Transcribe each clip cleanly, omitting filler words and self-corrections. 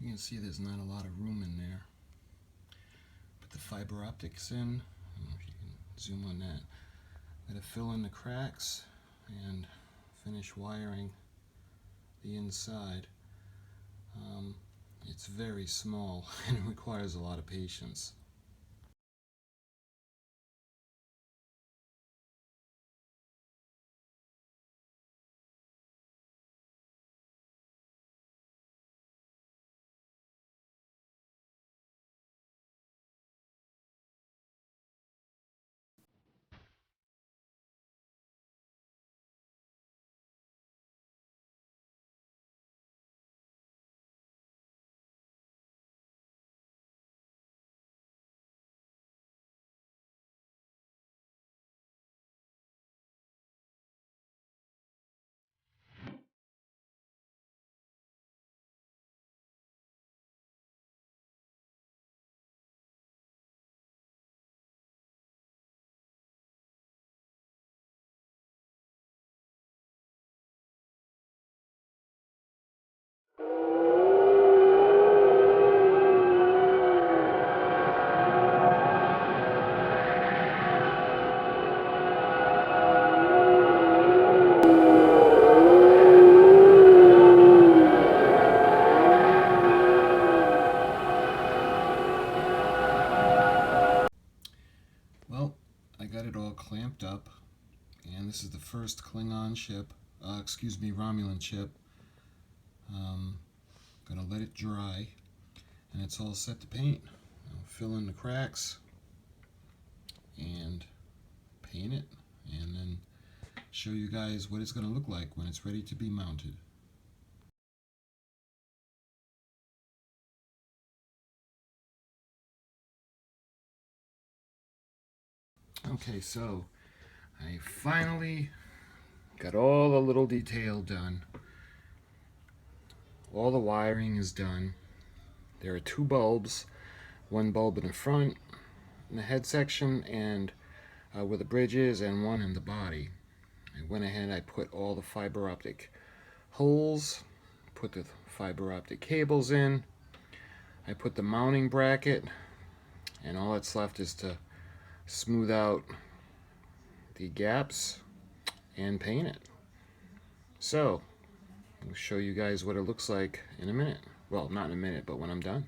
You can see there's not a lot of room in there. Put the fiber optics in. I don't know if you can zoom on that. Gotta fill in the cracks and finish wiring the inside. It's very small and it requires a lot of patience. Well, I got it all clamped up, and this is the first Klingon ship, Romulan ship. Gonna let it dry, and it's all set to paint. I'll fill in the cracks and paint it, and then show you guys what it's gonna look like when it's ready to be mounted. Okay, so I finally got all the little detail done. All the wiring is done. There are two bulbs, one bulb in the front, in the head section, and where the bridge is, and one in the body. I went ahead, I put all the fiber optic holes, put the fiber optic cables in, I put the mounting bracket, and all that's left is to smooth out the gaps and paint it. So I'll show you guys what it looks like in a minute. Well, not in a minute, but when I'm done.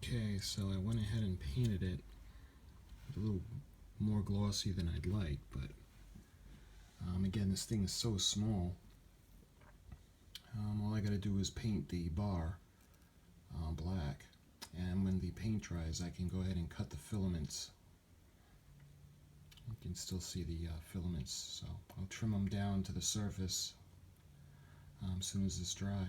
Okay, so I went ahead and painted it a little more glossy than I'd like, but again, this thing is so small. All I gotta do is paint the bar black, and when the paint dries, I can go ahead and cut the filaments. You can still see the filaments, so I'll trim them down to the surface as soon as it's dry.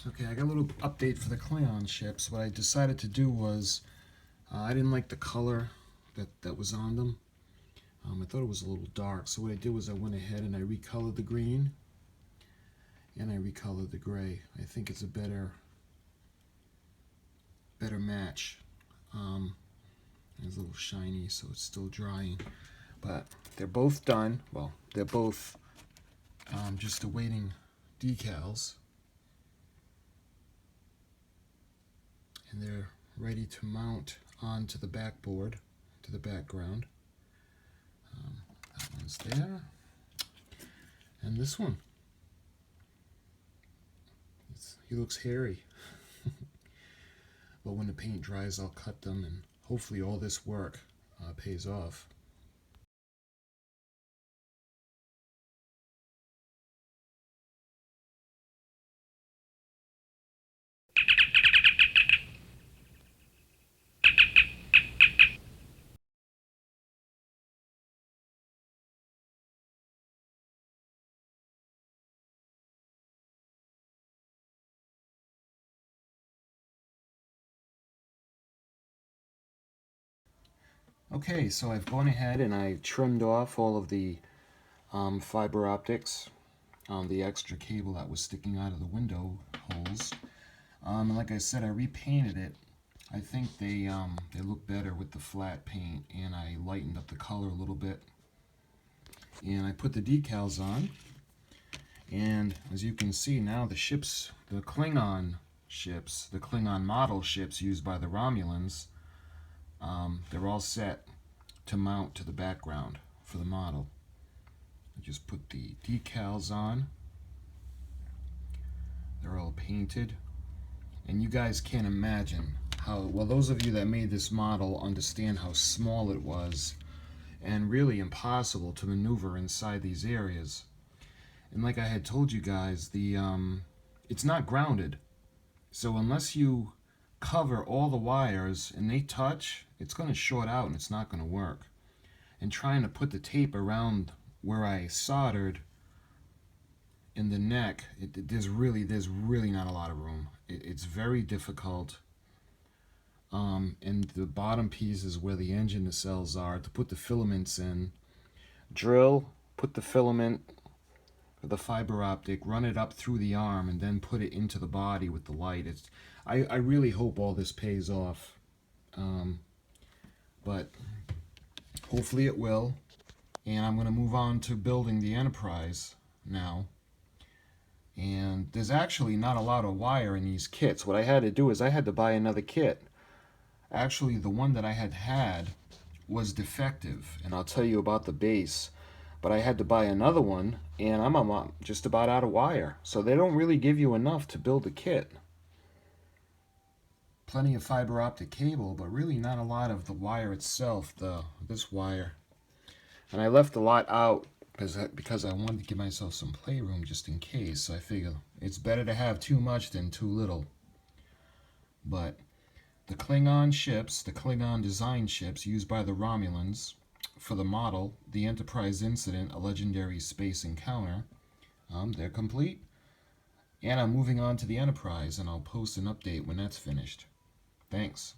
Okay, I got a little update for the Klingon ships. What I decided to do was, I didn't like the color that was on them. I thought it was a little dark, so what I did was I went ahead and I recolored the green and I recolored the gray. I think it's a better match. It's a little shiny, so it's still drying, but they're both done. Well, they're both just awaiting decals, and they're ready to mount onto the backboard, to the background. That one's there, and this one. He looks hairy. But when the paint dries, I'll cut them, and hopefully all this work pays off. Okay, so I've gone ahead and I trimmed off all of the fiber optics, the extra cable that was sticking out of the window holes. And like I said, I repainted it. I think they look better with the flat paint, and I lightened up the color a little bit. And I put the decals on, and as you can see now, the ships, the Klingon ships, the Klingon model ships used by the Romulans, they're all set to mount to the background for the model. I just put the decals on. They're all painted. And you guys can't imagine how, well, those of you that made this model understand how small it was and really impossible to maneuver inside these areas. And like I had told you guys, it's not grounded. So unless you cover all the wires and they touch, it's going to short out and it's not going to work. And trying to put the tape around where I soldered in the neck, there's really not a lot of room. It's very difficult. And the bottom piece is where the engine nacelles are to put the filaments in. Drill, put the filament, the fiber optic, run it up through the arm, and then put it into the body with the light. I really hope all this pays off, but hopefully it will. And I'm going to move on to building the Enterprise now. And there's actually not a lot of wire in these kits. What I had to do is I had to buy another kit. Actually, the one that I had was defective, and I'll tell you about the base. But I had to buy another one, and I'm just about out of wire. So they don't really give you enough to build a kit. Plenty of fiber optic cable, but really not a lot of the wire itself, this wire. And I left a lot out because I wanted to give myself some playroom just in case. So I figure it's better to have too much than too little. But the Klingon ships, the Klingon Design ships used by the Romulans for the model, the Enterprise Incident, a legendary space encounter, they're complete. And I'm moving on to the Enterprise, and I'll post an update when that's finished. Thanks.